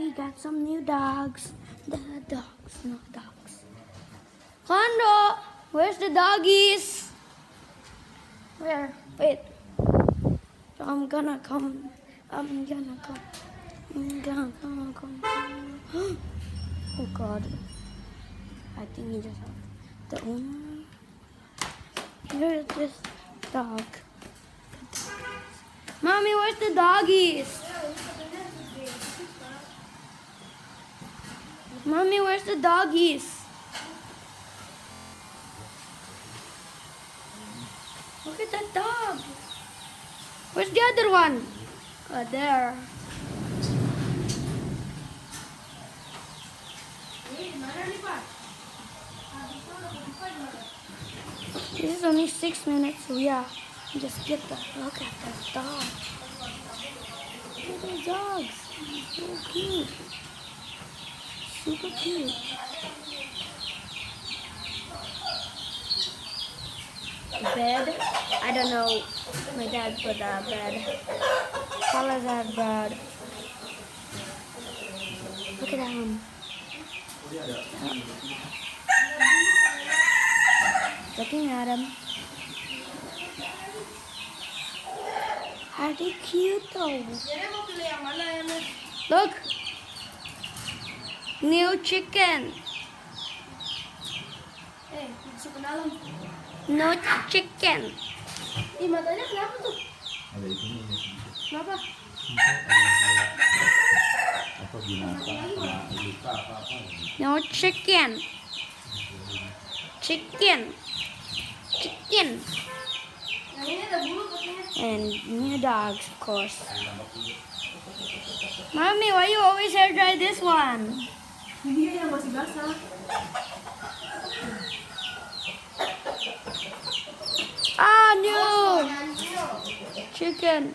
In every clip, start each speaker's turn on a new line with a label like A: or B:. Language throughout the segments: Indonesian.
A: we got some new dogs. The dogs, no dogs. Kondo, where's the doggies? Where? Wait. I'm gonna come. I'm gonna come. Oh God. I think he just the owner. Here's this dog. Mommy, where's the doggies? Mommy, where's the doggies? Look at that dog. Where's the other one? Oh, there. This is only 6 minutes, so yeah. Just get the look at that dog. Look at those dogs. So cute. Super cute. Bed? I don't know. My dad put a bed. Colors that bed. Look at him. Looking at him. Are they cute though? Look! New chicken. No chicken. Ih, matanya kenapa tuh?
B: Ada itunya.
A: Kenapa?
B: Apa binatang kena luka apa-apa.
A: No chicken. Chicken. Chicken. And new dogs, of course. Mommy, why you always hair dry this one?
C: Ini yang masih basah.
A: Ah, new chicken.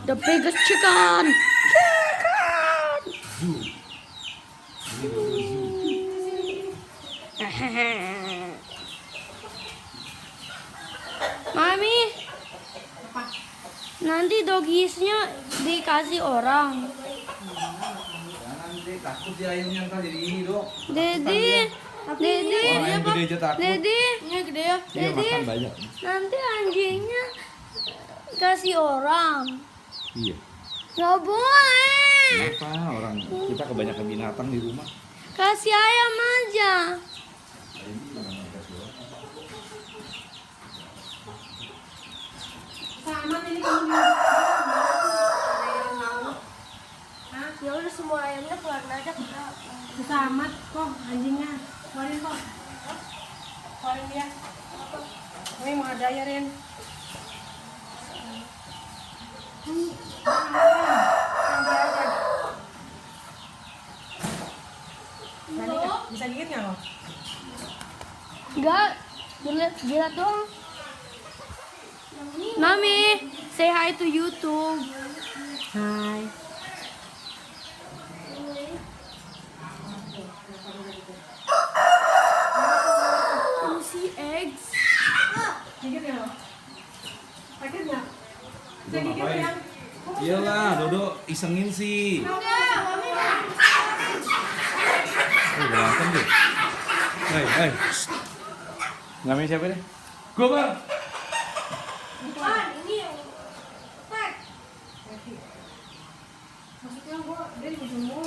A: The biggest chicken. Mami, nanti doggiesnya dikasih orang.
B: Jangan deh, takut ya ayamnya ntar jadi ini dok.
A: Dedi,
B: Orang yang gede aja takut.
A: Dedi, ini gede ya.
B: Iya
A: Dedi,
B: makan banyak.
A: nanti anjingnya kasih orang.
B: Iya.
A: Gak boleh.
B: Kenapa orang kita kebanyakan binatang di rumah?
A: Kasih ayam aja.
B: Ayam juga nggak dikasih orang.
C: Sama ini kamu
A: Ya udah semua ayamnya keluarin aja ke
C: sama kok anjingnya. Keluarin kok. Keluarin dia. Ini mau ada ya Ren. Bisa dikit nggak lo?
A: Enggak, jilat doang. Mami, say hi to YouTube.
C: Hai.
A: Can you see eggs?
C: Dikit nggak lo? Sakit nggak?
B: Udah ngapain? Iyalah, Dodo isengin sih. Oh, berantem deh. Hei. Namanya siapa deh? Gua bang.
C: Maksudnya dia di semua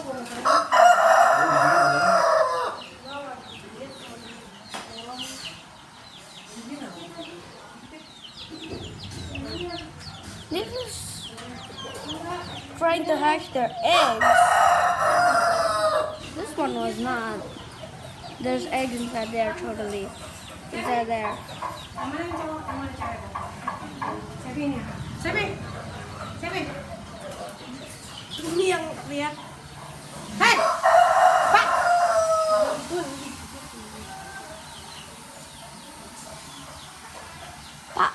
A: This is trying to hatch their eggs. This one was not. There's eggs inside there, totally. Inside there.
C: Mana yang cowok, yang mana cewek? Sebi ini ya? Sebi. Ini yang lihat. Hei! Pak!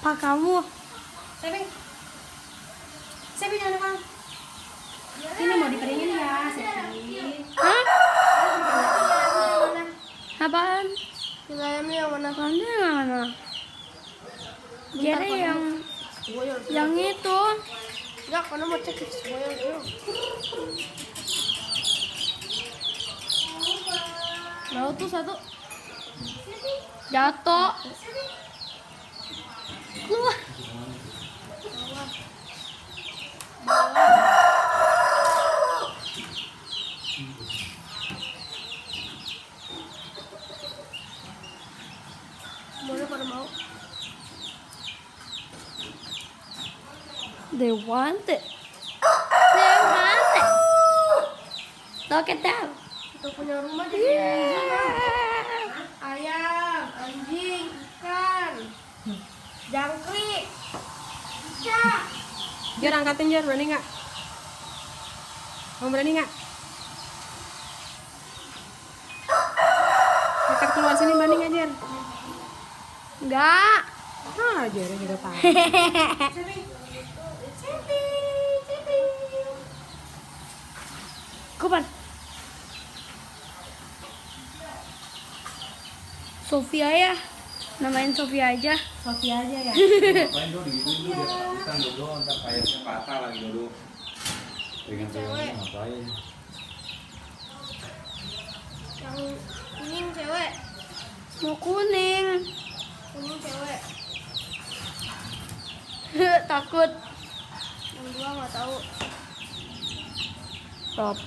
A: Pak kamu.
C: Sebi jangan bang. Ini mau dikeringin ya, Sebi.
A: Apaan?
C: Yang ayamnya yang mana?
A: Panda yang mana? Kira
C: Boyor.
A: yang itu.
C: Enggak, karena mau cek boyor dulu. Mau tuh satu.
A: Jatuh. Keluar.
C: Mana pada mau?
A: They want it. They want it. Look at them.
C: Kita punya rumah jadi anjing, Bang. Ayam, anjing, ikan, jangkrik, cicak. Jar, angkatin Jar, berani nggak? Kamu berani nggak? Dekat keluar sini berani nggak Jar?
A: Enggak.
C: Ah, Jar juga tahu.
A: Kupan. Sofia ya. Namain Sofia aja.
C: Sofia aja ya.
B: Ngapain dulu digituin dulu dia ketakutan dulu ntar kayaknya patah lagi dulu. Pengen ngapain?
C: Yang kuning cewek,
A: Mau kuning.
C: kuning cewek.
A: Takut.
C: Yang dua nggak tahu.
A: Stop.